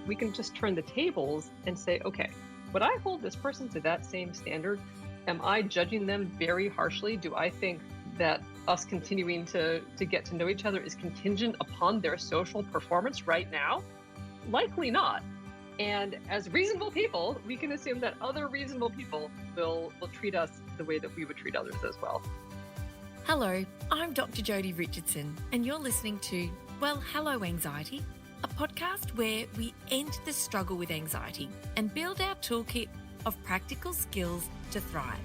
we can just turn the tables and say, okay, would I hold this person to that same standard? Am I judging them very harshly? Do I think that us continuing to get to know each other is contingent upon their social performance right now? Likely not. And as reasonable people, we can assume that other reasonable people will treat us the way that we would treat others as well. Hello, I'm Dr Jodi Richardson, and you're listening to, well, Hello Anxiety, a podcast where we end the struggle with anxiety and build our toolkit of practical skills to thrive.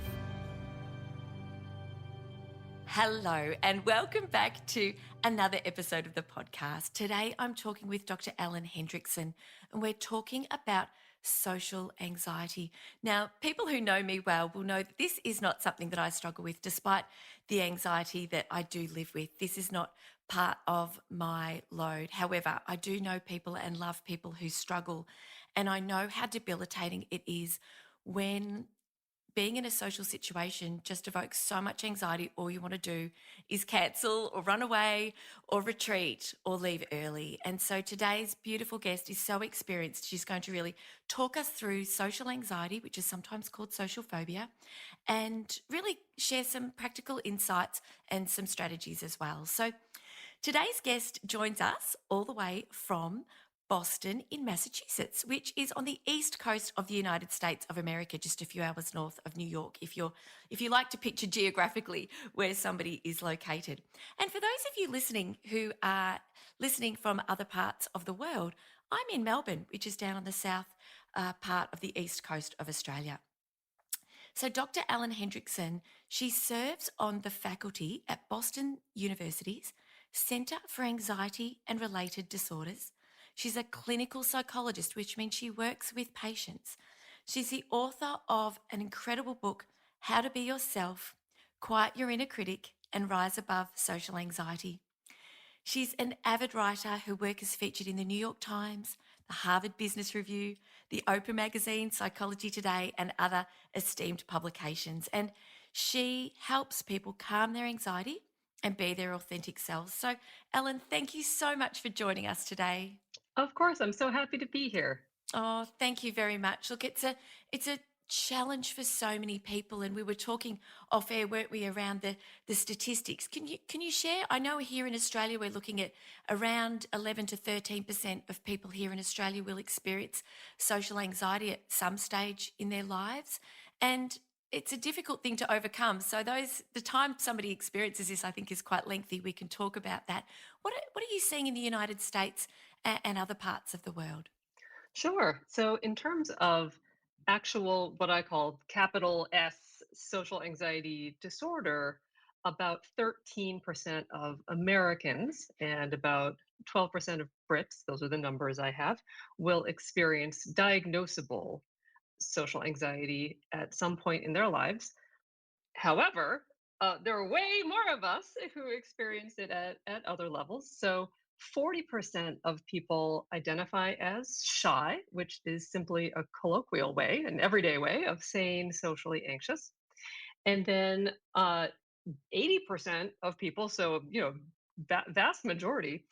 Hello, and welcome back to another episode of the podcast. Today, I'm talking with Dr Ellen Hendriksen, and we're talking about social anxiety. Now, people who know me well will know that this is not something that I struggle with, despite the anxiety that I do live with. This is not part of my load. However, I do know people and love people who struggle, and I know how debilitating it is when being in a social situation just evokes so much anxiety. All you want to do is cancel or run away or retreat or leave early. And so today's beautiful guest is so experienced. She's going to really talk us through social anxiety, which is sometimes called social phobia, and really share some practical insights and some strategies as well. So today's guest joins us all the way from Boston in Massachusetts, which is on the east coast of the United States of America, just a few hours north of New York, if you like to picture geographically where somebody is located. And for those of you listening who are listening from other parts of the world, I'm in Melbourne, which is down on the south part of the east coast of Australia. So Dr. Ellen Hendriksen, she serves on the faculty at Boston University's Center for Anxiety and Related Disorders. She's a clinical psychologist, which means she works with patients. She's the author of an incredible book, How to Be Yourself, Quiet Your Inner Critic, and Rise Above Social Anxiety. She's an avid writer. Her work is featured in the New York Times, the Harvard Business Review, the Oprah magazine, Psychology Today, and other esteemed publications. And she helps people calm their anxiety and be their authentic selves. So, Ellen, thank you so much for joining us today. Of course, I'm so happy to be here. Oh, thank you very much. Look, it's a challenge for so many people, and we were talking off air, weren't we, around the statistics. Can you share? I know here in Australia we're looking at around 11 to 13% of people here in Australia will experience social anxiety at some stage in their lives, and it's a difficult thing to overcome. So the time somebody experiences this, I think, is quite lengthy. We can talk about that. What are you seeing in the United States and other parts of the world? Sure. So, in terms of actual, what I call capital S social anxiety disorder, about 13% of Americans and about 12% of Brits, those are the numbers I have, will experience diagnosable social anxiety at some point in their lives. However, there are way more of us who experience it at other levels. So 40% of people identify as shy, which is simply a colloquial way, an everyday way of saying socially anxious. And then 80% of people, so vast majority,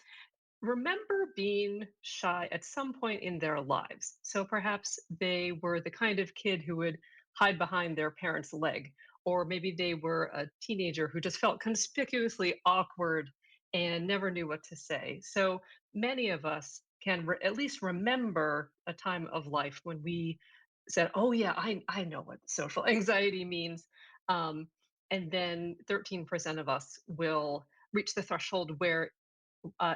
remember being shy at some point in their lives. So perhaps they were the kind of kid who would hide behind their parents' leg, or maybe they were a teenager who just felt conspicuously awkward and never knew what to say. So many of us can at least remember a time of life when we said, oh, yeah, I know what social anxiety means. Um, and then 13% of us will reach the threshold where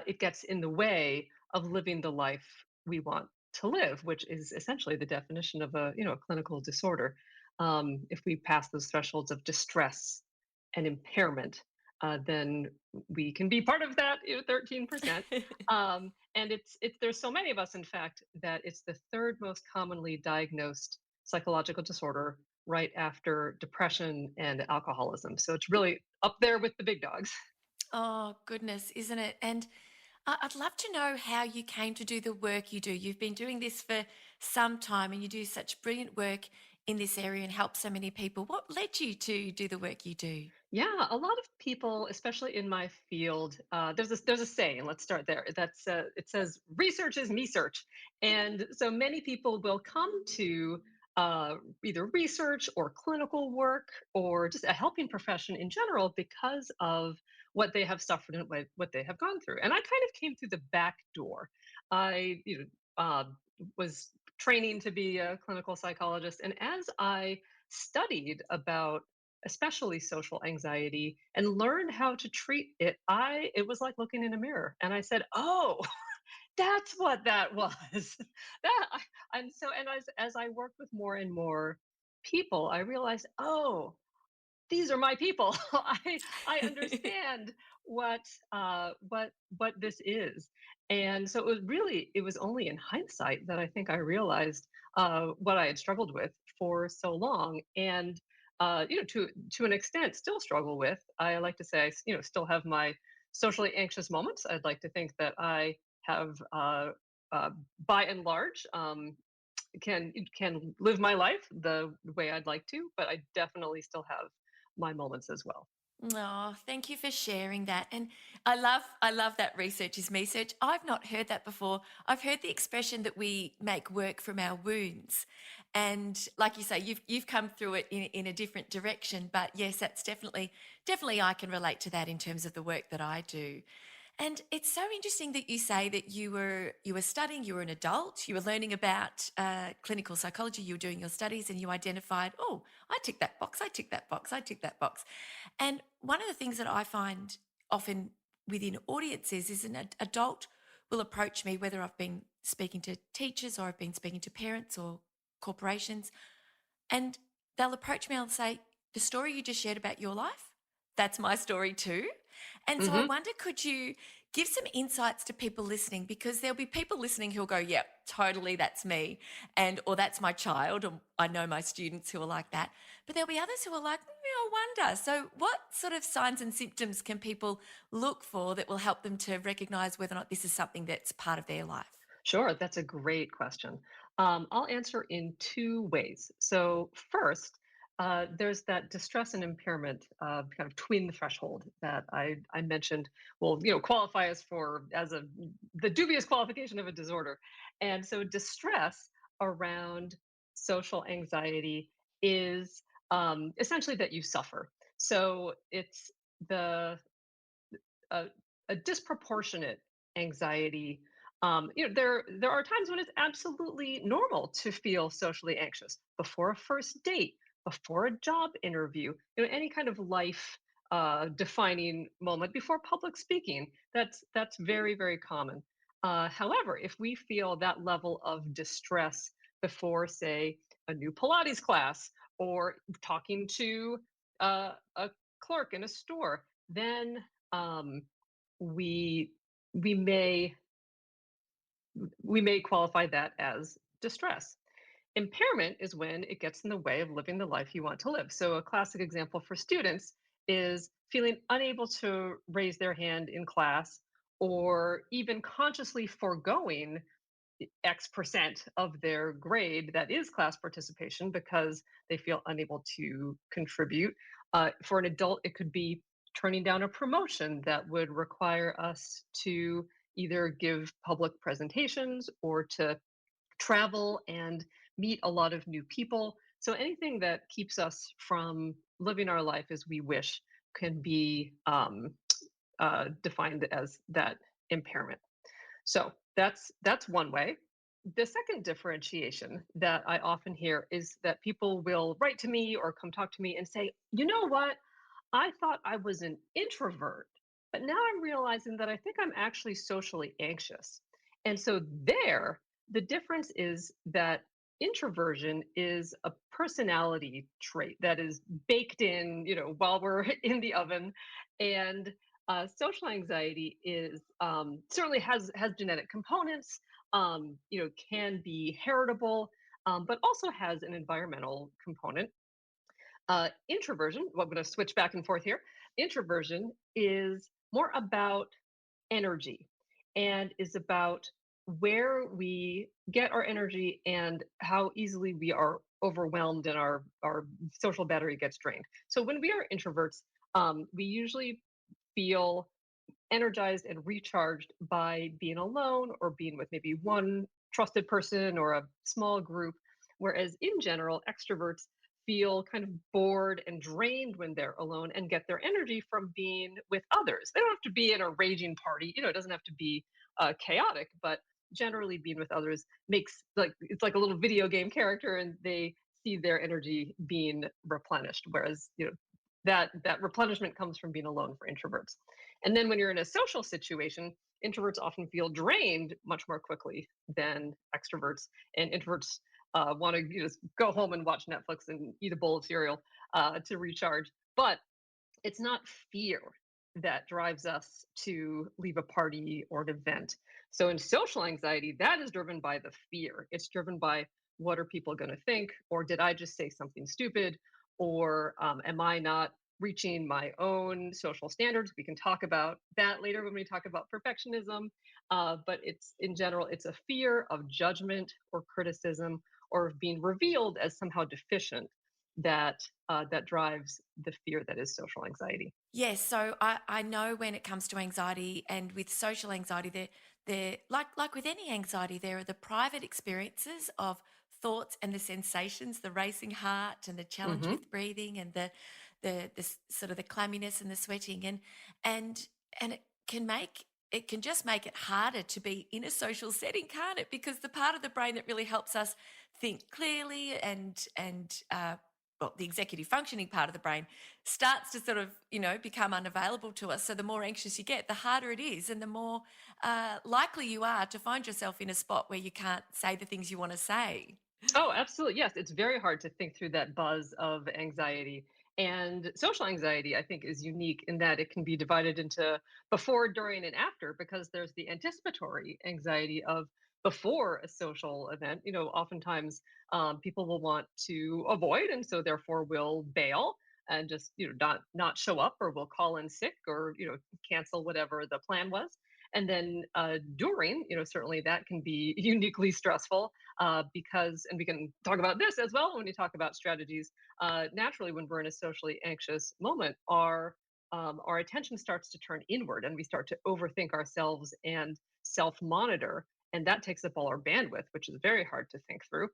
it gets in the way of living the life we want to live, which is essentially the definition of a clinical disorder. If we pass those thresholds of distress and impairment, then we can be part of that 13%. And it's there's so many of us, in fact, that it's the third most commonly diagnosed psychological disorder, right after depression and alcoholism. So it's really up there with the big dogs. Oh, goodness, isn't it? And I'd love to know how you came to do the work you do. You've been doing this for some time and you do such brilliant work in this area and help so many people. What led you to do the work you do? Yeah, a lot of people, especially in my field, there's a saying. Let's start there. It says research is me search, and so many people will come to either research or clinical work or just a helping profession in general because of what they have suffered and what they have gone through. And I kind of came through the back door. I was training to be a clinical psychologist, and as I studied about especially social anxiety and learned how to treat it, it was like looking in a mirror and I said, oh, that's what that was. And as I worked with more and more people, I realized, oh, these are my people. I understand what what this is. And so it was only in hindsight that I think I realized what I had struggled with for so long. And to an extent still struggle with. I like to say still have my socially anxious moments. I'd like to think that I have uh, by and large can live my life the way I'd like to, but I definitely still have my moments as well. Oh, thank you for sharing that. And I love that research is me search. I've not heard that before. I've heard the expression that we make work from our wounds. And like you say, you've come through it in a different direction. But yes, that's definitely I can relate to that in terms of the work that I do. And it's so interesting that you say that you were studying, you were an adult, you were learning about clinical psychology, you were doing your studies, and you identified, oh, I tick that box, I tick that box, I tick that box. And one of the things that I find often within audiences is an adult will approach me, whether I've been speaking to teachers or I've been speaking to parents or corporations, and they'll approach me and say, the story you just shared about your life, that's my story too. And so I Hmm. wonder, could you give some insights to people listening? Because there'll be people listening who'll go, yep, totally, that's me. And, or that's my child. Or I know my students who are like that. But there'll be others who are like, I wonder. So, what sort of signs and symptoms can people look for that will help them to recognize whether or not this is something that's part of their life? Sure, that's a great question. I'll answer in two ways. So, first, there's that distress and impairment kind of twin threshold that I mentioned will qualify as the dubious qualification of a disorder. And so, distress around social anxiety is essentially that you suffer. So it's the a, a disproportionate anxiety. There are times when it's absolutely normal to feel socially anxious before a first date, before a job interview, any kind of life defining moment before public speaking. That's very very common. However, if we feel that level of distress before, say, a new Pilates class or talking to a clerk in a store, then um, we we may we may qualify that as distress. Impairment is when it gets in the way of living the life you want to live. So a classic example for students is feeling unable to raise their hand in class or even consciously foregoing X percent of their grade that is class participation because they feel unable to contribute. For an adult, it could be turning down a promotion that would require us to either give public presentations or to travel and meet a lot of new people. So anything that keeps us from living our life as we wish can be defined as that impairment. So that's one way. The second differentiation that I often hear is that people will write to me or come talk to me and say, you know what? I thought I was an introvert, but now I'm realizing that I think I'm actually socially anxious. And so the difference is that introversion is a personality trait that is baked in, while we're in the oven. And social anxiety is certainly has genetic components, can be heritable, but also has an environmental component. Introversion, well, I'm going to switch back and forth here. Introversion is more about energy and is about where we get our energy and how easily we are overwhelmed and our social battery gets drained. So when we are introverts, we usually feel energized and recharged by being alone or being with maybe one trusted person or a small group. Whereas in general, extroverts feel kind of bored and drained when they're alone and get their energy from being with others. They don't have to be in a raging party, it doesn't have to be chaotic, but generally being with others makes like it's like a little video game character and they see their energy being replenished. Whereas, that replenishment comes from being alone for introverts. And then when you're in a social situation, introverts often feel drained much more quickly than extroverts. And introverts want to just go home and watch Netflix and eat a bowl of cereal to recharge. But it's not fear that drives us to leave a party or an event. So in social anxiety, that is driven by the fear. It's driven by what are people going to think, or did I just say something stupid, or am I not reaching my own social standards? We can talk about that later when we talk about perfectionism. But it's in general, it's a fear of judgment or criticism or of being revealed as somehow deficient that drives the fear that is social anxiety. Yes, so I know when it comes to anxiety and with social anxiety, they're like with any anxiety, there are the private experiences of thoughts and the sensations, the racing heart and the challenge Hmm. with breathing and the sort of the clamminess and the sweating and and it can just make it harder to be in a social setting, can't it? Because the part of the brain that really helps us think clearly and well, the executive functioning part of the brain starts to sort of, become unavailable to us. So the more anxious you get, the harder it is, and the more likely you are to find yourself in a spot where you can't say the things you want to say. Oh, absolutely. Yes, it's very hard to think through that buzz of anxiety. And social anxiety, I think, is unique in that it can be divided into before, during, and after, because there's the anticipatory anxiety of before a social event. Oftentimes people will want to avoid, and so therefore will bail and just not show up, or will call in sick, or cancel whatever the plan was. And then during, certainly that can be uniquely stressful because, and we can talk about this as well when you talk about strategies. Naturally, when we're in a socially anxious moment, our attention starts to turn inward, and we start to overthink ourselves and self-monitor, and that takes up all our bandwidth, which is very hard to think through.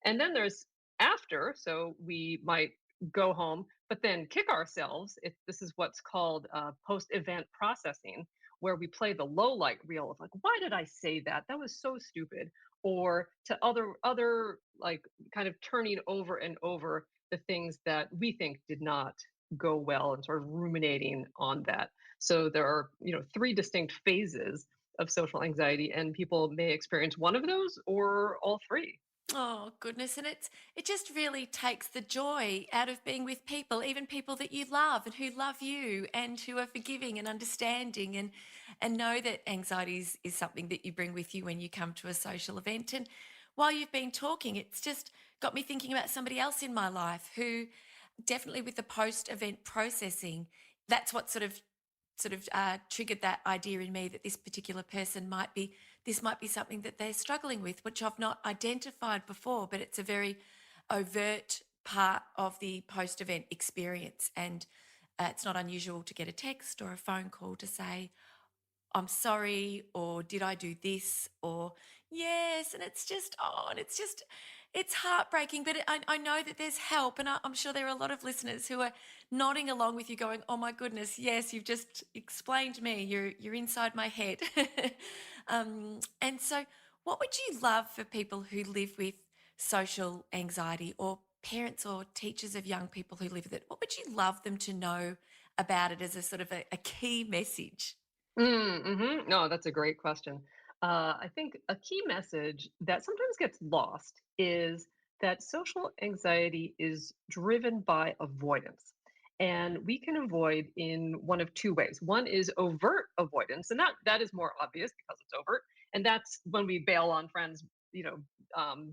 And then there's after, so we might go home, but then kick ourselves. This is what's called post-event processing, where we play the low light reel of like, why did I say that? That was so stupid. Or to other like kind of turning over and over the things that we think did not go well and sort of ruminating on that. So there are, three distinct phases of social anxiety, and people may experience one of those or all three. Oh goodness, and it just really takes the joy out of being with people, even people that you love and who love you and who are forgiving and understanding and know that anxiety is something that you bring with you when you come to a social event. And while you've been talking, it's just got me thinking about somebody else in my life who definitely with the post event processing, that's what sort of triggered that idea in me that this particular person this might be something that they're struggling with, which I've not identified before, but it's a very overt part of the post event experience. And it's not unusual to get a text or a phone call to say, I'm sorry, or did I do this, or yes, and it's heartbreaking. But I know that there's help, and I'm sure there are a lot of listeners who are nodding along with you, going, "Oh my goodness, yes, you've just explained me. You're inside my head." And so, what would you love for people who live with social anxiety, or parents or teachers of young people who live with it? What would you love them to know about it as a sort of a key message? No, that's a great question. I think a key message that sometimes gets lost is that social anxiety is driven by avoidance. And we can avoid in one of two ways. One is overt avoidance, and that is more obvious because it's overt. And that's when we bail on friends,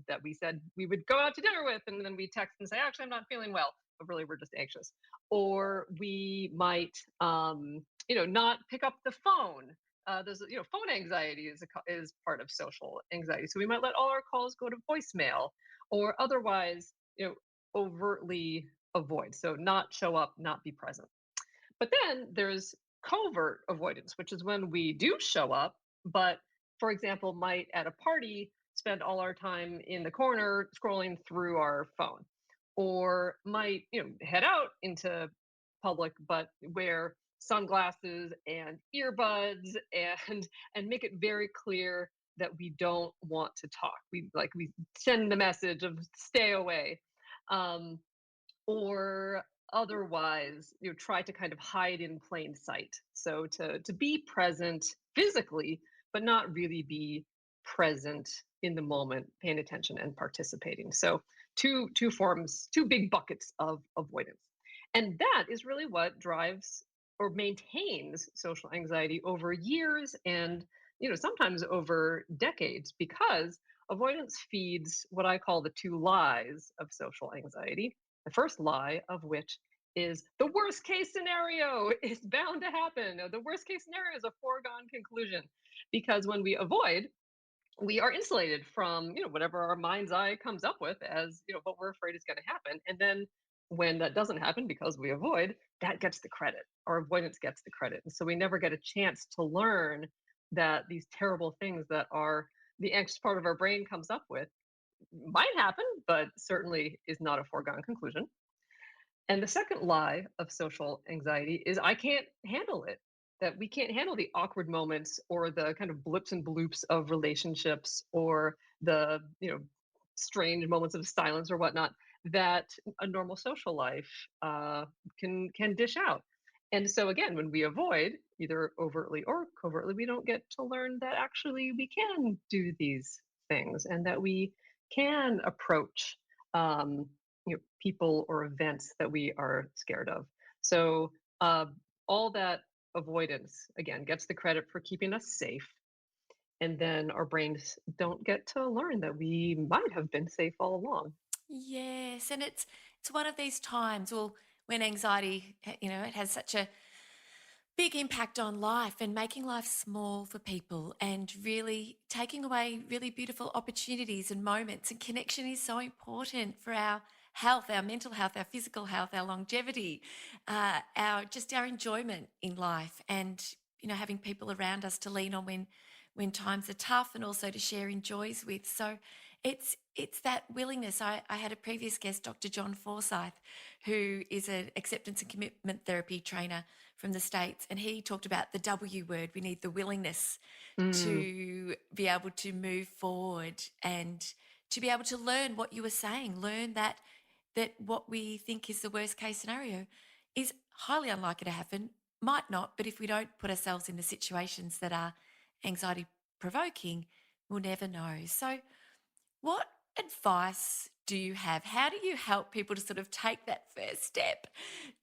that we said we would go out to dinner with, and then we text and say, actually, I'm not feeling well, but really we're just anxious. Or we might not pick up the phone there's phone anxiety is part of social anxiety. So we might let all our calls go to voicemail, or otherwise overtly avoid. So not show up, not be present. But then there's covert avoidance, which is when we do show up, but for example, might at a party spend all our time in the corner scrolling through our phone, or might head out into public but wear sunglasses and earbuds and make it very clear that we don't want to talk. We send the message of stay away. Um, or otherwise try to kind of hide in plain sight, so to be present physically but not really be present in the moment, paying attention and participating. So two big buckets of avoidance, and that is really what drives or maintains social anxiety over years, and sometimes over decades, because avoidance feeds what I call the two lies of social anxiety. The first lie of which is the worst case scenario is bound to happen. The worst case scenario is a foregone conclusion, because when we avoid, we are insulated from whatever our mind's eye comes up with as what we're afraid is going to happen. And then when that doesn't happen because we avoid, that gets the credit. Our avoidance gets the credit, and so we never get a chance to learn that these terrible things that are the anxious part of our brain comes up with might happen, but certainly is not a foregone conclusion. And the second lie of social anxiety is I can't handle it. That we can't handle the awkward moments or the kind of blips and bloops of relationships, or the strange moments of silence or whatnot that a normal social life can dish out. And so again, when we avoid, either overtly or covertly, we don't get to learn that actually we can do these things, and that we can approach people or events that we are scared of. So all that avoidance again gets the credit for keeping us safe, and then our brains don't get to learn that we might have been safe all along. Yes, and it's one of these times, well, when anxiety, it has such a big impact on life and making life small for people and really taking away really beautiful opportunities and moments. And connection is so important for our health, our mental health, our physical health, our longevity, our enjoyment in life, and having people around us to lean on when times are tough, and also to share in joys with. So it's that willingness. I had a previous guest, Dr. John Forsyth, who is an acceptance and commitment therapy trainer from the States, and he talked about the W word. We need the willingness Mm, to be able to move forward and to be able to learn what you were saying, learn that what we think is the worst case scenario is highly unlikely to happen, might not, but if we don't put ourselves in the situations that are anxiety provoking, we'll never know. So what advice do you have? How do you help people to sort of take that first step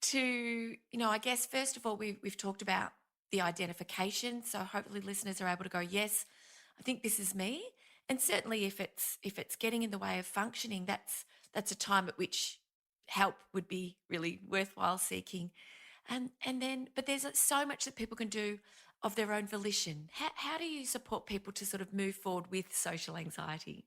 to, I guess, first of all, we've talked about the identification. So hopefully listeners are able to go, yes, I think this is me. And certainly if it's getting in the way of functioning, that's a time at which help would be really worthwhile seeking. And then, but there's so much that people can do of their own volition. How do you support people to sort of move forward with social anxiety?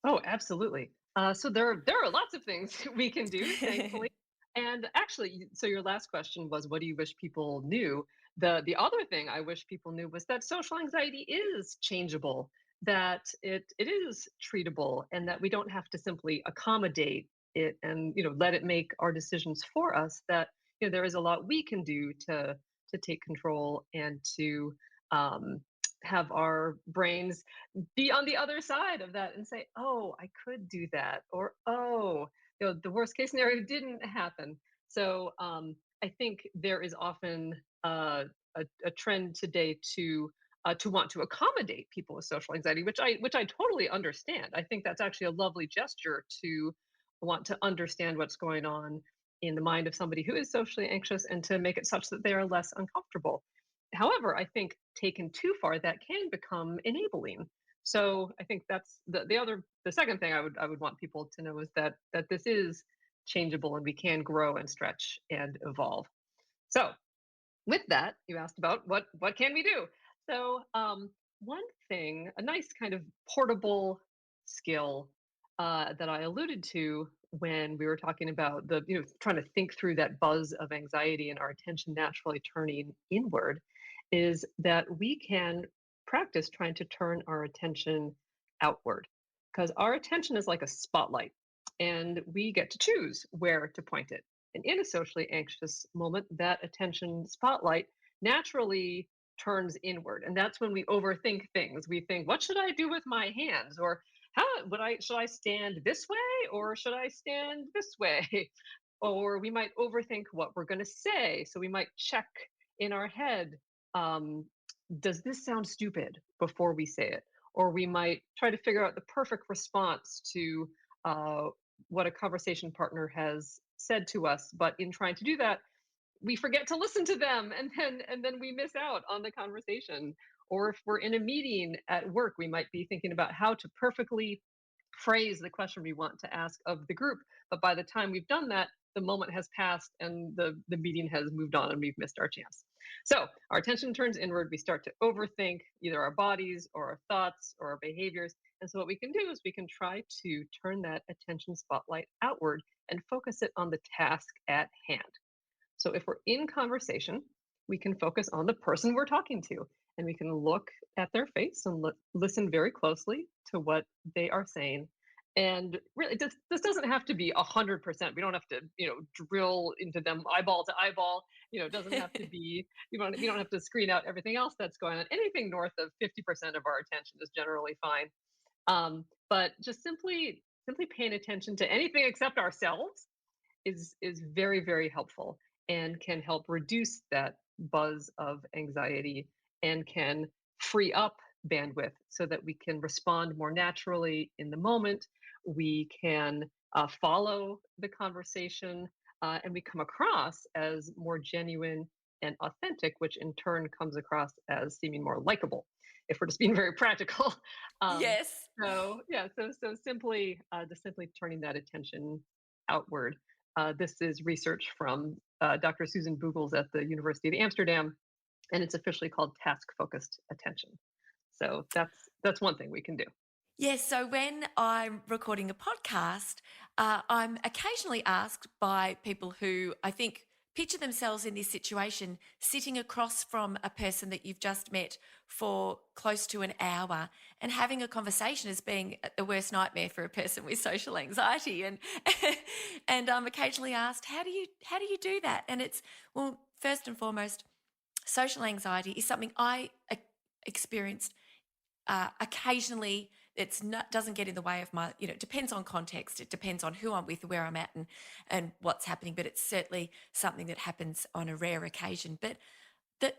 oh, absolutely. So there are lots of things we can do, thankfully. And actually, so your last question was, what do you wish people knew? The other thing I wish people knew was that social anxiety is changeable, that it is treatable, and that we don't have to simply accommodate it and let it make our decisions for us. That there is a lot we can do to take control and to um, have our brains be on the other side of that and say, oh, I could do that, or oh, the worst case scenario didn't happen. So I think there is often a trend today to want to accommodate people with social anxiety, which I totally understand. I think that's actually a lovely gesture to want to understand what's going on in the mind of somebody who is socially anxious, and to make it such that they are less uncomfortable. However, I think taken too far, that can become enabling. So I think that's the second thing I would want people to know is that this is changeable, and we can grow and stretch and evolve. So with that, you asked about what can we do. So, one thing, a nice kind of portable skill that I alluded to when we were talking about trying to think through that buzz of anxiety and our attention naturally turning inward, is that we can practice trying to turn our attention outward. Because our attention is like a spotlight, and we get to choose where to point it. And in a socially anxious moment, that attention spotlight naturally turns inward, and that's when we overthink things. We think, what should I do with my hands? Or how would I should I stand this way or should I stand this way? Or we might overthink what we're going to say, so we might check in our head, um, does this sound stupid, before we say it. Or we might try to figure out the perfect response to uh, what a conversation partner has said to us, but in trying to do that, we forget to listen to them, and then we miss out on the conversation. Or if we're in a meeting at work, we might be thinking about how to perfectly phrase the question we want to ask of the group, but by the time we've done that, the moment has passed and the meeting has moved on and we've missed our chance. So our attention turns inward, we start to overthink either our bodies or our thoughts or our behaviors. And so what we can do is we can try to turn that attention spotlight outward and focus it on the task at hand. So if we're in conversation, we can focus on the person we're talking to, and we can look at their face and listen very closely to what they are saying. And really, this doesn't have to be 100%. We don't have to, drill into them eyeball to eyeball. It doesn't have to be. You don't have to screen out everything else that's going on. Anything north of 50% of our attention is generally fine. But just simply paying attention to anything except ourselves is very, very helpful and can help reduce that buzz of anxiety and can free up bandwidth so that we can respond more naturally in the moment. We can follow the conversation, and we come across as more genuine and authentic, which in turn comes across as seeming more likable, if we're just being very practical. um, Yes. just simply turning that attention outward. This is research from Dr. Susan Bugels at the University of Amsterdam, and it's officially called task-focused attention. So that's one thing we can do. Yes, so when I'm recording a podcast, I'm occasionally asked by people who I think picture themselves in this situation sitting across from a person that you've just met for close to an hour and having a conversation as being the worst nightmare for a person with social anxiety. And and I'm occasionally asked, how do you do that? And it's, well, first and foremost, social anxiety is something I experienced occasionally. It's not, doesn't get in the way of my, it depends on context, it depends on who I'm with, where I'm at, and what's happening, but it's certainly something that happens on a rare occasion. But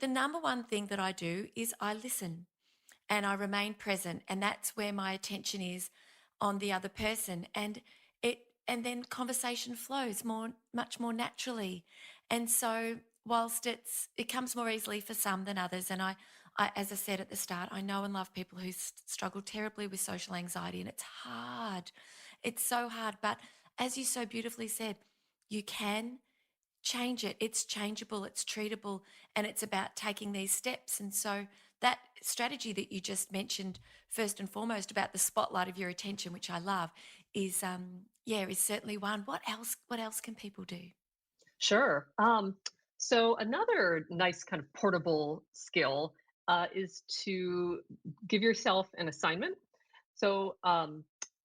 the number one thing that I do is I listen and I remain present, and that's where my attention is, on the other person. And then conversation flows much more naturally. And so whilst it comes more easily for some than others, and I, as I said at the start, I know and love people who struggle terribly with social anxiety, and it's hard. It's so hard. But as you so beautifully said, you can change it. It's changeable, it's treatable, and it's about taking these steps. And so that strategy that you just mentioned, first and foremost, about the spotlight of your attention, which I love, is certainly one. What else can people do? Sure. So another nice kind of portable skill is to give yourself an assignment. So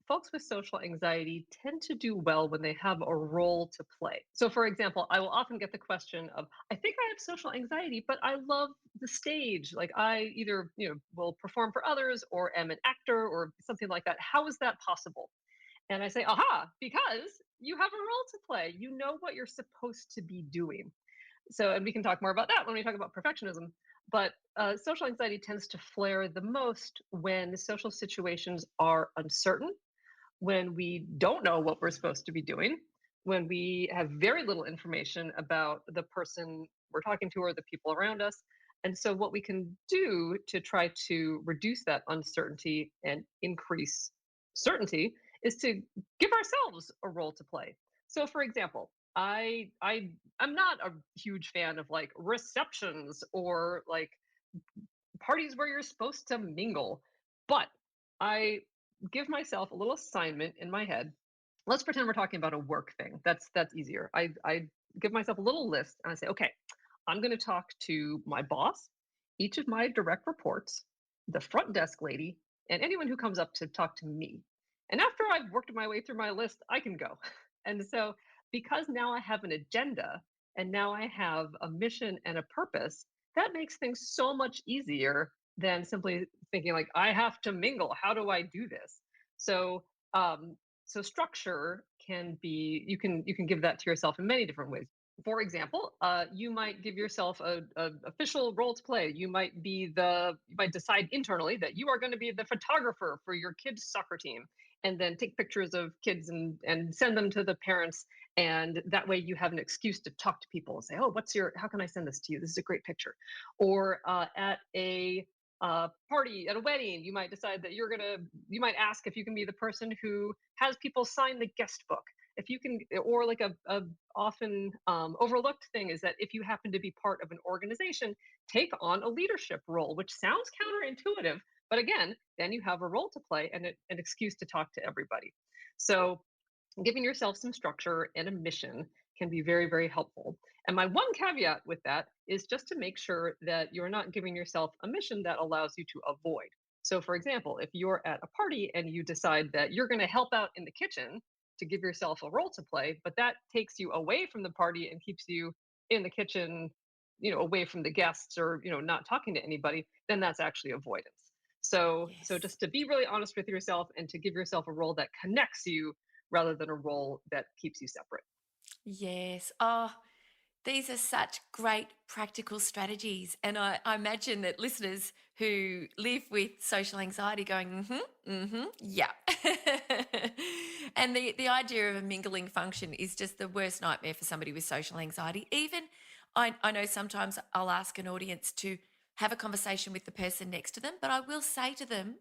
folks with social anxiety tend to do well when they have a role to play. So, for example, I will often get the question of, "I think I have social anxiety, but I love the stage. Like I either will perform for others or am an actor or something like that. How is that possible?" And I say, aha, because you have a role to play. You know what you're supposed to be doing. So, and we can talk more about that when we talk about perfectionism. But social anxiety tends to flare the most when social situations are uncertain, when we don't know what we're supposed to be doing, when we have very little information about the person we're talking to or the people around us. And so, what we can do to try to reduce that uncertainty and increase certainty is to give ourselves a role to play. So, for example, I'm not a huge fan of like receptions or like parties where you're supposed to mingle. But I give myself a little assignment in my head. Let's pretend we're talking about a work thing. That's easier. I give myself a little list and I say, okay, I'm going to talk to my boss, each of my direct reports, the front desk lady, and anyone who comes up to talk to me. And after I've worked my way through my list, I can go. And so, because now I have an agenda and now I have a mission and a purpose, that makes things so much easier than simply thinking like I have to mingle. How do I do this? So, um, so structure can be you can give that to yourself in many different ways. For example, you might give yourself a official role to play. You might decide internally that you are going to be the photographer for your kids' soccer team, and then take pictures of kids and send them to the parents. And that way, you have an excuse to talk to people and say, "Oh, what's your? How can I send this to you? This is a great picture." Or at a party at a wedding, you might decide that you might ask if you can be the person who has people sign the guest book. If you can, or like a often overlooked thing is that if you happen to be part of an organization, take on a leadership role, which sounds counterintuitive, but again, then you have a role to play and an excuse to talk to everybody. So giving yourself some structure and a mission can be very, very helpful. And my one caveat with that is just to make sure that you're not giving yourself a mission that allows you to avoid. So, for example, if you're at a party and you decide that you're going to help out in the kitchen to give yourself a role to play, but that takes you away from the party and keeps you in the kitchen, away from the guests or, not talking to anybody, then that's actually avoidance. So Yes. just to be really honest with yourself and to give yourself a role that connects you rather than a role that keeps you separate. Yes. Oh, these are such great practical strategies. And I imagine that listeners who live with social anxiety going, yeah. And the idea of a mingling function is just the worst nightmare for somebody with social anxiety. Even I know sometimes I'll ask an audience to have a conversation with the person next to them, but I will say to them,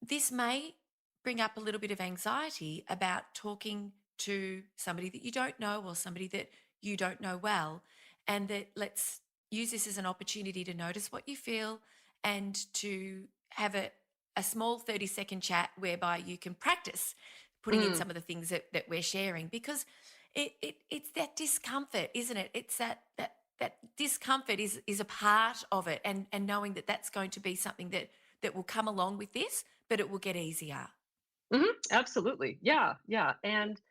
this may bring up a little bit of anxiety about talking to somebody that you don't know or somebody that you don't know well. And that let's use this as an opportunity to notice what you feel and to have a small 30-second chat whereby you can practice putting in Mm, some of the things that we're sharing because it's that discomfort, isn't it? It's that discomfort is a part of it, and knowing that that's going to be something that will come along with this, but it will get easier. absolutely. Yeah, yeah. And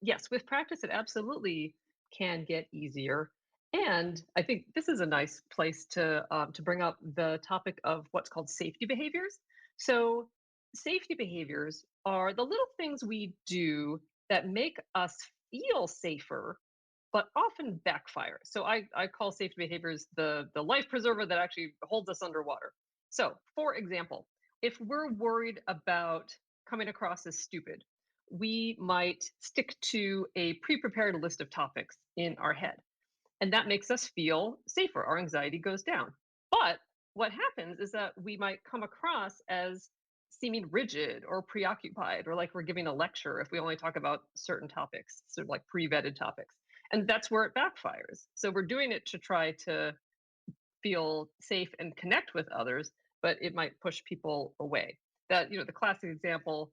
yes, with practice, it absolutely can get easier. And I think this is a nice place to bring up the topic of what's called safety behaviors. So, safety behaviors are the little things we do that make us feel safer but often backfire. So I call safety behaviors the life preserver that actually holds us underwater. So, for example, if we're worried about coming across as stupid, we might stick to a pre-prepared list of topics in our head, and that makes us feel safer. Our anxiety goes down. But what happens is that we might come across as seeming rigid or preoccupied or like we're giving a lecture if we only talk about certain topics, sort of like pre-vetted topics. And that's where it backfires. So we're doing it to try to feel safe and connect with others, but it might push people away. The classic example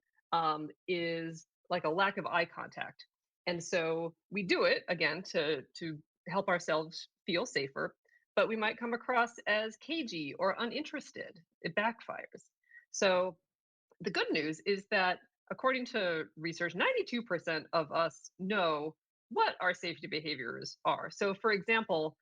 is like a lack of eye contact. And so we do it again to help ourselves feel safer, but we might come across as cagey or uninterested. It backfires. So the good news is that according to research, 92% of us know what our safety behaviors are. So, for example,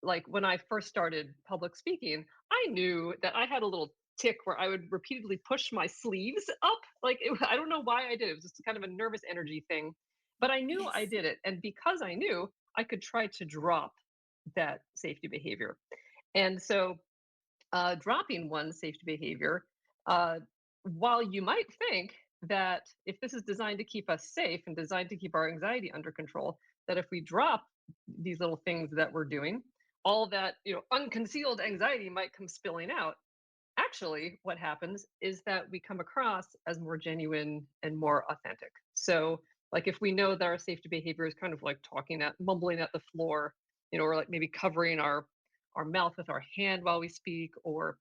like when I first started public speaking, I knew that I had a little tick where I would repeatedly push my sleeves up. I don't know why I did it. It was just kind of a nervous energy thing, but I knew I Yes. did it. And because I knew, I could try to drop that safety behavior. And so dropping one safety behavior, uh, while you might think that if this is designed to keep us safe and designed to keep our anxiety under control, that if we drop these little things that we're doing, all that unconcealed anxiety might come spilling out. Actually, what happens is that we come across as more genuine and more authentic. So, like if we know that our safety behavior is kind of like mumbling at the floor, or like maybe covering our mouth with our hand while we speak, or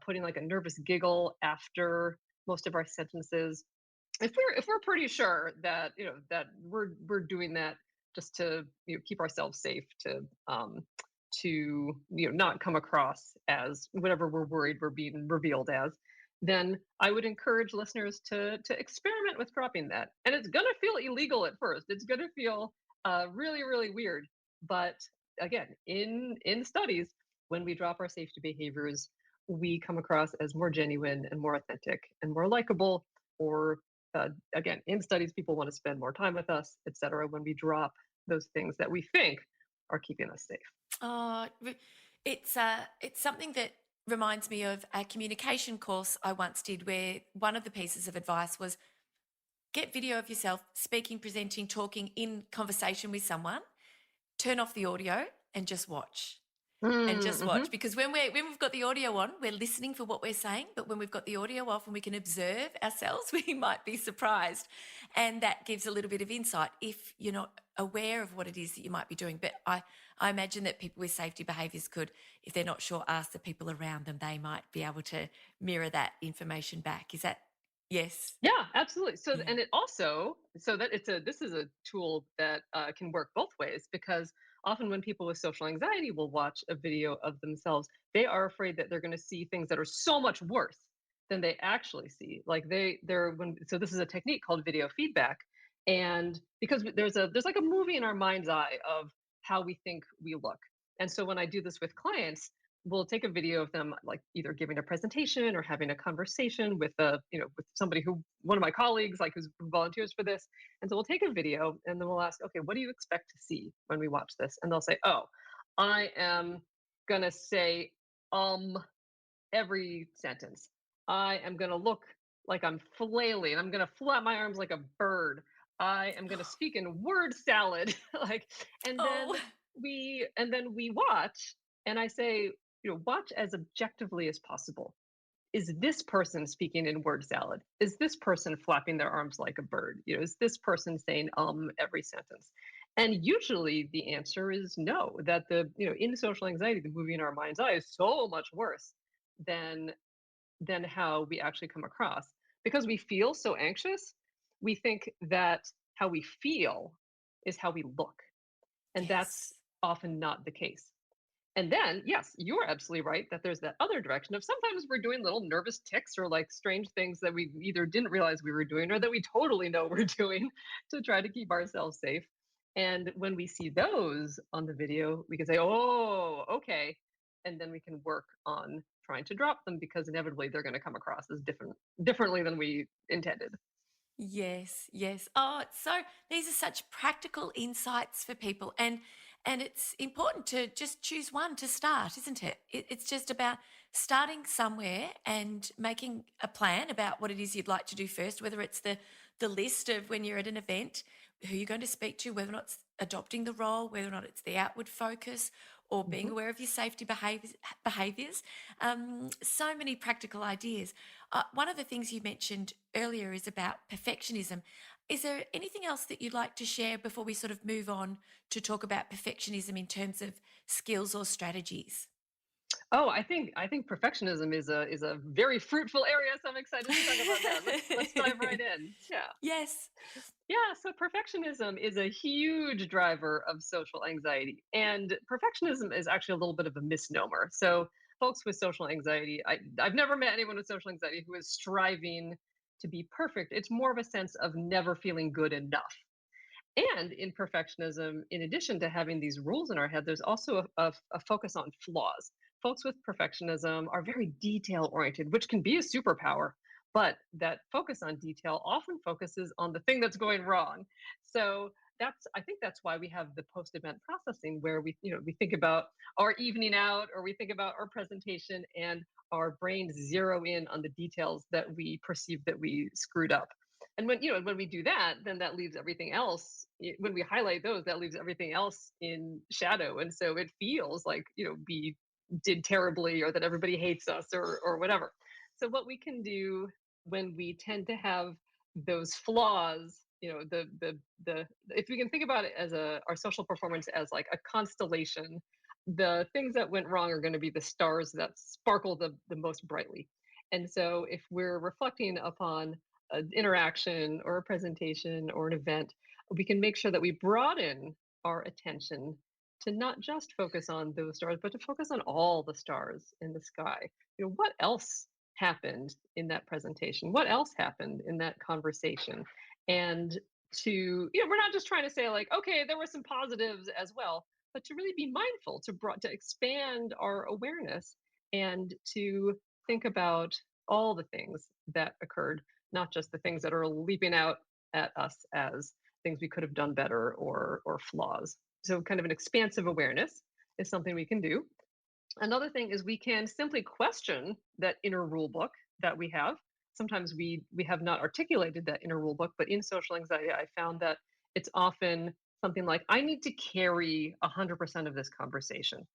putting like a nervous giggle after most of our sentences. If we're pretty sure that that we're doing that just to keep ourselves safe, to not come across as whatever we're worried we're being revealed as, then I would encourage listeners to experiment with dropping that. And it's gonna feel illegal at first. It's gonna feel really really weird. But again, in studies, when we drop our safety behaviors, we come across as more genuine and more authentic and more likable. Or again, in studies, people want to spend more time with us, etc. When we drop those things that we think are keeping us safe. Oh, it's something that reminds me of a communication course I once did, where one of the pieces of advice was get video of yourself speaking, presenting, talking in conversation with someone, turn off the audio and just watch. And just Mm-hmm. watch, because when we've got the audio on, we're listening for what we're saying, but when we've got the audio off and we can observe ourselves, we might be surprised, and that gives a little bit of insight if you're not aware of what it is that you might be doing. But I imagine that people with safety behaviours could, if they're not sure, ask the people around them. They might be able to mirror that information back. Is that yes? Yeah, absolutely. So, Yeah. and it also, so that this is a tool that can work both ways, because often when people with social anxiety will watch a video of themselves, they are afraid that they're going to see things that are so much worse than they actually see. Like they're when so this is a technique called video feedback, and because there's like a movie in our mind's eye of how we think we look, and so when I do this with clients, we'll take a video of them like either giving a presentation or having a conversation with with somebody who one of my colleagues like who volunteers for this. And so we'll take a video and then we'll ask, okay, what do you expect to see when we watch this? And they'll say, oh, I am gonna say every sentence. I am gonna look like I'm flailing. I'm gonna flap my arms like a bird. I am gonna speak in word salad. Like, and then Oh, we watch, and I say, watch as objectively as possible. Is this person speaking in word salad? Is this person flapping their arms like a bird? Is this person saying every sentence? And usually the answer is no, that in social anxiety, the movie in our mind's eye is so much worse than how we actually come across. Because we feel so anxious, we think that how we feel is how we look. And that's yes, often not the case. And then, yes, you're absolutely right that there's that other direction of sometimes we're doing little nervous tics or like strange things that we either didn't realize we were doing or that we totally know we're doing to try to keep ourselves safe. And when we see those on the video, we can say, oh, okay. And then we can work on trying to drop them, because inevitably they're going to come across as differently than we intended. yes, yes. Oh, it's so these are such practical insights for people, and it's important to just choose one to start, isn't it? It's just about starting somewhere and making a plan about what it is you'd like to do first, whether it's the list of when you're at an event, who you're going to speak to, whether or not it's adopting the role, whether or not it's the outward focus, or being Mhm. aware of your safety behaviors. So many practical ideas. One of the things you mentioned earlier is about perfectionism. Is there anything else that you'd like to share before we sort of move on to talk about perfectionism in terms of skills or strategies? Oh, I think perfectionism is a very fruitful area, so I'm excited to talk about that. Let's dive right in. Yeah. Yes. Yeah, so perfectionism is a huge driver of social anxiety. And perfectionism is actually a little bit of a misnomer. So, folks with social anxiety, I've never met anyone with social anxiety who is striving to be perfect. It's more of a sense of never feeling good enough. And in perfectionism, in addition to having these rules in our head, there's also a focus on flaws. Folks with perfectionism are very detail oriented, which can be a superpower, but that focus on detail often focuses on the thing that's going wrong. So I think that's why we have the post event processing, where we think about our evening out or we think about our presentation, and our brains zero in on the details that we perceive that we screwed up. And when we do that, then that leaves everything else, when we highlight those, that leaves everything else in shadow. And so it feels like we did terribly, or that everybody hates us, or whatever. So what we can do when we tend to have those flaws, the if we can think about it as our social performance as like a constellation the things that went wrong are going to be the stars that sparkle the most brightly. And so if we're reflecting upon an interaction or a presentation or an event, we can make sure that we broaden our attention to not just focus on those stars, but to focus on all the stars in the sky. What else happened in that presentation? What else happened in that conversation? And we're not just trying to say like, okay, there were some positives as well, but to really be mindful, to expand our awareness and to think about all the things that occurred, not just the things that are leaping out at us as things we could have done better or flaws. So kind of an expansive awareness is something we can do. Another thing is we can simply question that inner rule book that we have. Sometimes we have not articulated that inner rule book, but in social anxiety, I found that it's often something like, I need to carry 100% of this conversation.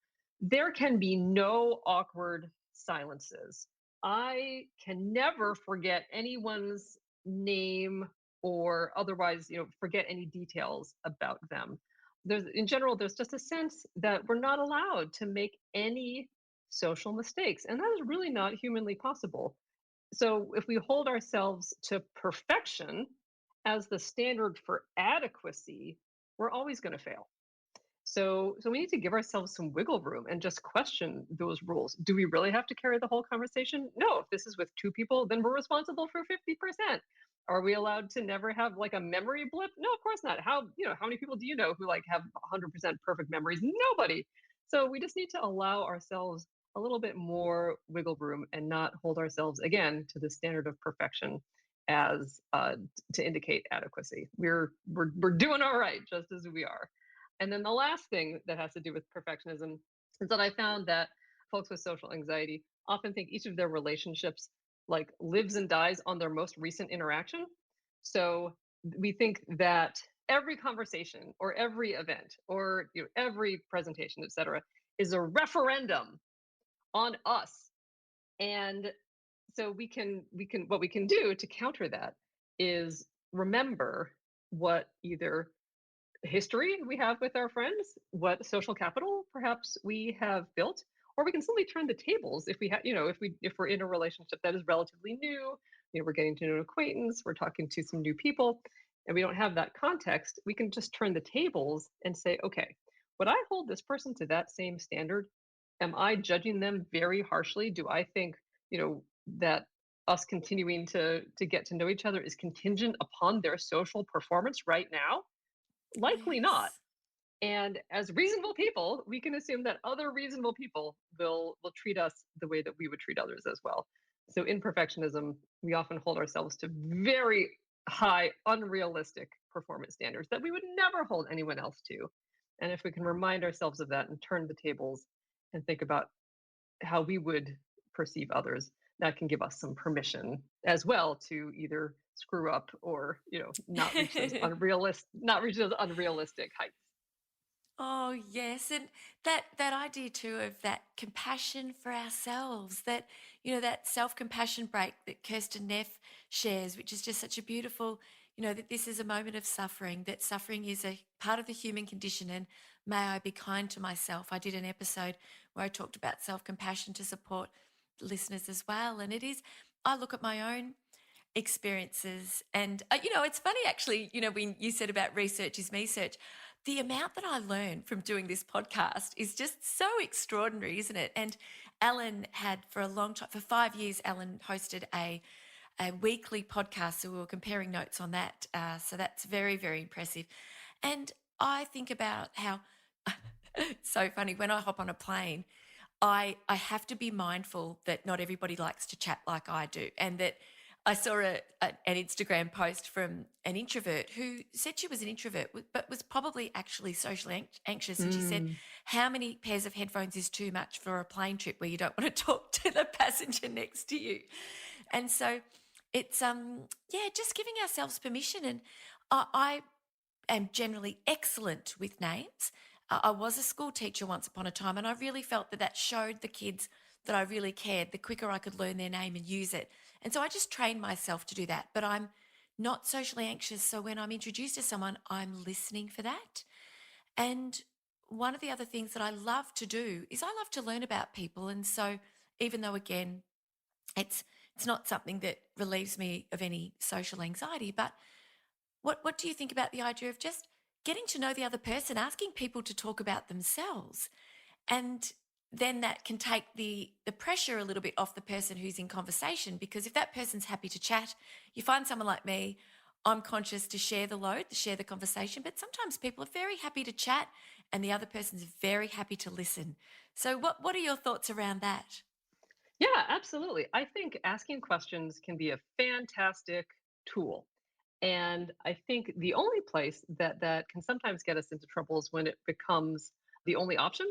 There can be no awkward silences. I can never forget anyone's name or otherwise, forget any details about them. There's just a sense that we're not allowed to make any social mistakes, and that is really not humanly possible. So if we hold ourselves to perfection as the standard for adequacy, we're always going to fail. So we need to give ourselves some wiggle room and just question those rules. Do we really have to carry the whole conversation? No. If this is with two people, then we're responsible for 50%. Are we allowed to never have like a memory blip? No, of course not. How many people do you know who like have 100% perfect memories? Nobody. So we just need to allow ourselves a little bit more wiggle room and not hold ourselves again to the standard of perfection as to indicate adequacy. We're doing all right just as we are. And then the last thing that has to do with perfectionism is that I found that folks with social anxiety often think each of their relationships like lives and dies on their most recent interaction. So we think that every conversation or every event or every presentation, etc., is a referendum on us. And so what we can do to counter that is remember what either history we have with our friends, what social capital perhaps we have built, or we can simply turn the tables if we have, if we're in a relationship that is relatively new, we're getting to know an acquaintance, we're talking to some new people, and we don't have that context, we can just turn the tables and say, okay, would I hold this person to that same standard? Am I judging them very harshly? Do I think, that us continuing to get to know each other is contingent upon their social performance right now? Likely not. Yes. And as reasonable people, we can assume that other reasonable people will treat us the way that we would treat others as well. So in perfectionism, we often hold ourselves to very high, unrealistic performance standards that we would never hold anyone else to. And if we can remind ourselves of that and turn the tables and think about how we would perceive others, that can give us some permission as well to either screw up or not reach those unrealistic heights. Oh yes, and that idea too of that compassion for ourselves, that that self-compassion break that Kirsten Neff shares, which is just such a beautiful, that this is a moment of suffering, that suffering is a part of the human condition, and may I be kind to myself. I did an episode where I talked about self-compassion to support listeners as well, and it is. I look at my own experiences. And, it's funny actually, when you said about research is me search, the amount that I learned from doing this podcast is just so extraordinary, isn't it? And Ellen had for a long time, for 5 years, Ellen hosted a weekly podcast. So we were comparing notes on that. So that's very, very impressive. And I think about how it's so funny when I hop on a plane, I have to be mindful that not everybody likes to chat like I do, and that I saw an Instagram post from an introvert who said she was an introvert, but was probably actually socially anxious. And she said, Mm. how many pairs of headphones is too much for a plane trip where you don't want to talk to the passenger next to you? And so it's, yeah, just giving ourselves permission. And I am generally excellent with names. I was a school teacher once upon a time, and I really felt that showed the kids that I really cared, the quicker I could learn their name and use it. And so I just trained myself to do that. But I'm not socially anxious. So when I'm introduced to someone, I'm listening for that. And one of the other things that I love to do is I love to learn about people. And so, even though again, it's it's not something that relieves me of any social anxiety, but what do you think about the idea of just getting to know the other person, asking people to talk about themselves? And then that can take the pressure a little bit off the person who's in conversation, because if that person's happy to chat, you find someone like me, I'm conscious to share the load, to share the conversation, but sometimes people are very happy to chat and the other person's very happy to listen. So what are your thoughts around that? Yeah, absolutely. I think asking questions can be a fantastic tool. And I think the only place that can sometimes get us into trouble is when it becomes the only option.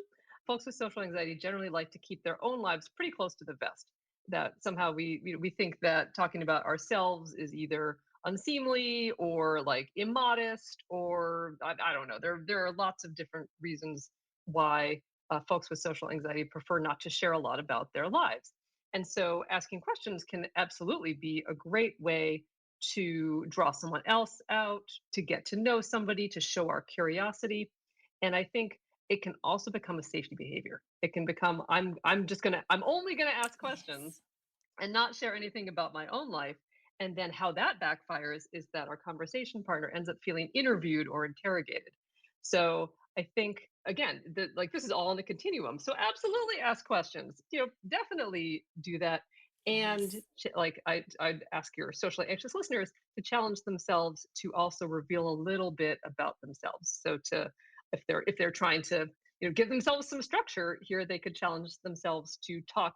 Folks with social anxiety generally like to keep their own lives pretty close to the vest. That somehow we think that talking about ourselves is either unseemly or like immodest, or I don't know. There are lots of different reasons why folks with social anxiety prefer not to share a lot about their lives. And so asking questions can absolutely be a great way to draw someone else out, to get to know somebody, to show our curiosity. And I think it can also become a safety behavior. It can become I'm only gonna ask questions Yes. and not share anything about my own life. And then how that backfires is that our conversation partner ends up feeling interviewed or interrogated. So I think again, like this is all in the continuum. So absolutely ask questions. Definitely do that. And Yes. like I'd ask your socially anxious listeners to challenge themselves to also reveal a little bit about themselves. So to if they're trying to give themselves some structure here, they could challenge themselves to talk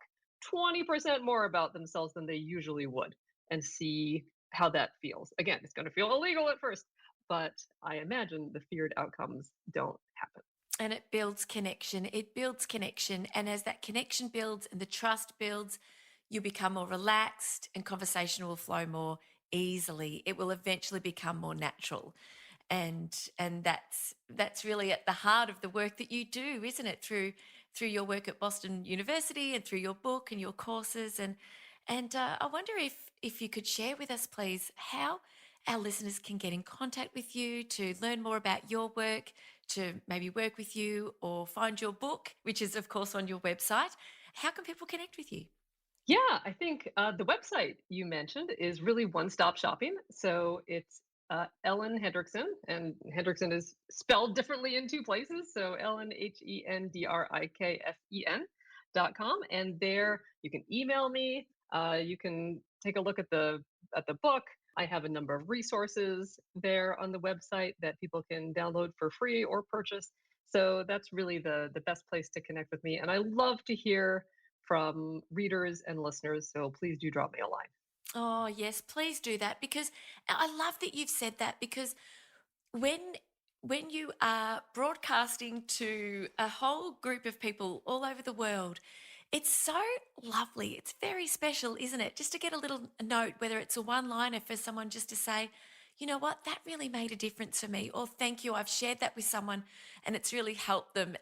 20% more about themselves than they usually would and see how that feels. Again, it's going to feel illegal at first, but I imagine the feared outcomes don't happen. And it builds connection. It builds connection. And as that connection builds and the trust builds, you become more relaxed and conversation will flow more easily. It will eventually become more natural. And that's really at the heart of the work that you do, isn't it? Through your work at Boston University and through your book and your courses. And I wonder if you could share with us, please, how our listeners can get in contact with you to learn more about your work, to maybe work with you or find your book, which is, of course, on your website. How can people connect with you? Yeah, I think the website you mentioned is really one stop shopping. So it's Ellen Hendriksen, and Hendriksen is spelled differently in two places. So EllenHendriksen.com. And there you can email me. You can take a look at the book. I have a number of resources there on the website that people can download for free or purchase. So that's really the best place to connect with me. And I love to hear from readers and listeners. So please do drop me a line. Oh, yes, please do that, because I love that you've said that, because when when you are broadcasting to a whole group of people all over the world, it's so lovely. It's very special, isn't it? Just to get a little note, whether it's a one liner for someone just to say, you know what, that really made a difference for me, or thank you, I've shared that with someone and it's really helped them.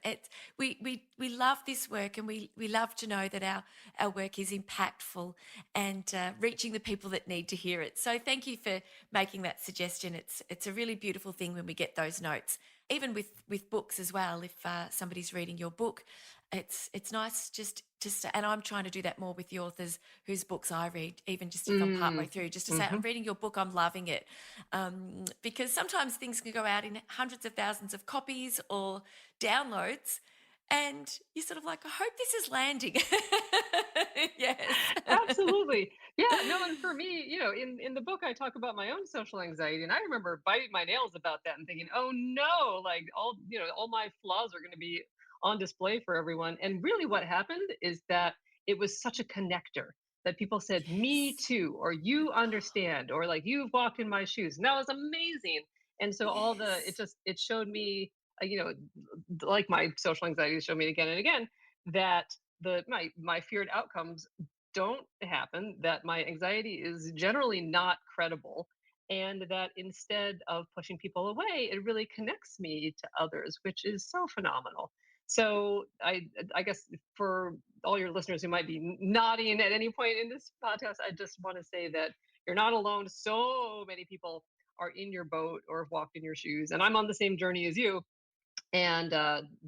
We love this work, and we love to know that our work is impactful and reaching the people that need to hear it. So thank you for making that suggestion. It's a really beautiful thing when we get those notes, even with books as well. If somebody's reading your book, it's nice just and I'm trying to do that more with the authors whose books I read, even just if I'm partway Mm, through, just to say I'm mhm. reading your book, I'm loving it, because sometimes things can go out in hundreds of thousands of copies or downloads, and you're sort of like, I hope this is landing. Yes. Absolutely. Yeah, no, and for me, in the book I talk about my own social anxiety, and I remember biting my nails about that and thinking, "Oh no, like all my flaws are going to be on display for everyone." And really what happened is that it was such a connector that people said, "Me Yes. too," or "You understand," or like "You've walked in my shoes." And that was amazing. And so Yes. it showed me, like my social anxiety showed me again and again that my feared outcomes don't happen, that my anxiety is generally not credible, and that instead of pushing people away, it really connects me to others, which is so phenomenal. So I guess for all your listeners who might be nodding at any point in this podcast, I just want to say that you're not alone. So many people are in your boat or have walked in your shoes, and I'm on the same journey as you. And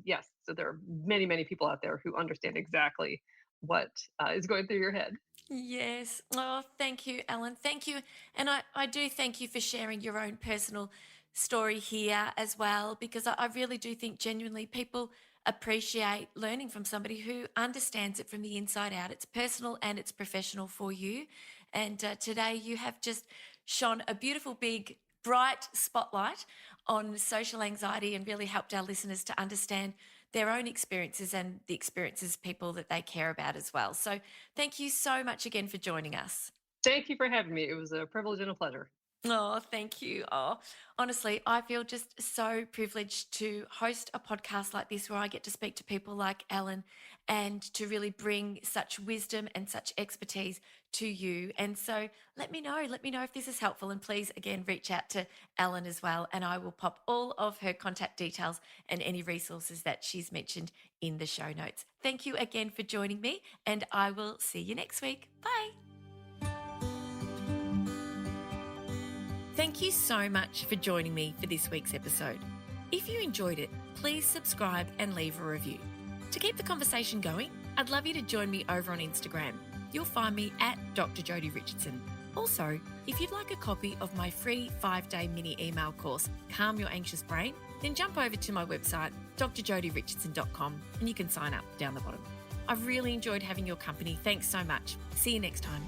yes, so there are many, many people out there who understand exactly what is going through your head. Yes. Oh, thank you, Ellen. Thank you. And I do thank you for sharing your own personal story here as well, because I really do think genuinely people appreciate learning from somebody who understands it from the inside out. It's personal and it's professional for you. And today you have just shone a beautiful, big, bright spotlight on social anxiety and really helped our listeners to understand their own experiences and the experiences of people that they care about as well. So thank you so much again for joining us. Thank you for having me. It was a privilege and a pleasure. Oh, thank you. Oh, honestly, I feel just so privileged to host a podcast like this where I get to speak to people like Ellen and to really bring such wisdom and such expertise to you. And so let me know if this is helpful. And please, again, reach out to Ellen as well. And I will pop all of her contact details and any resources that she's mentioned in the show notes. Thank you again for joining me, and I will see you next week. Bye. Thank you so much for joining me for this week's episode. If you enjoyed it, please subscribe and leave a review. To keep the conversation going, I'd love you to join me over on Instagram. You'll find me at Dr Jodi Richardson. Also, if you'd like a copy of my free 5-day mini email course, Calm Your Anxious Brain, then jump over to my website, drjodirichardson.com, and you can sign up down the bottom. I've really enjoyed having your company. Thanks so much. See you next time.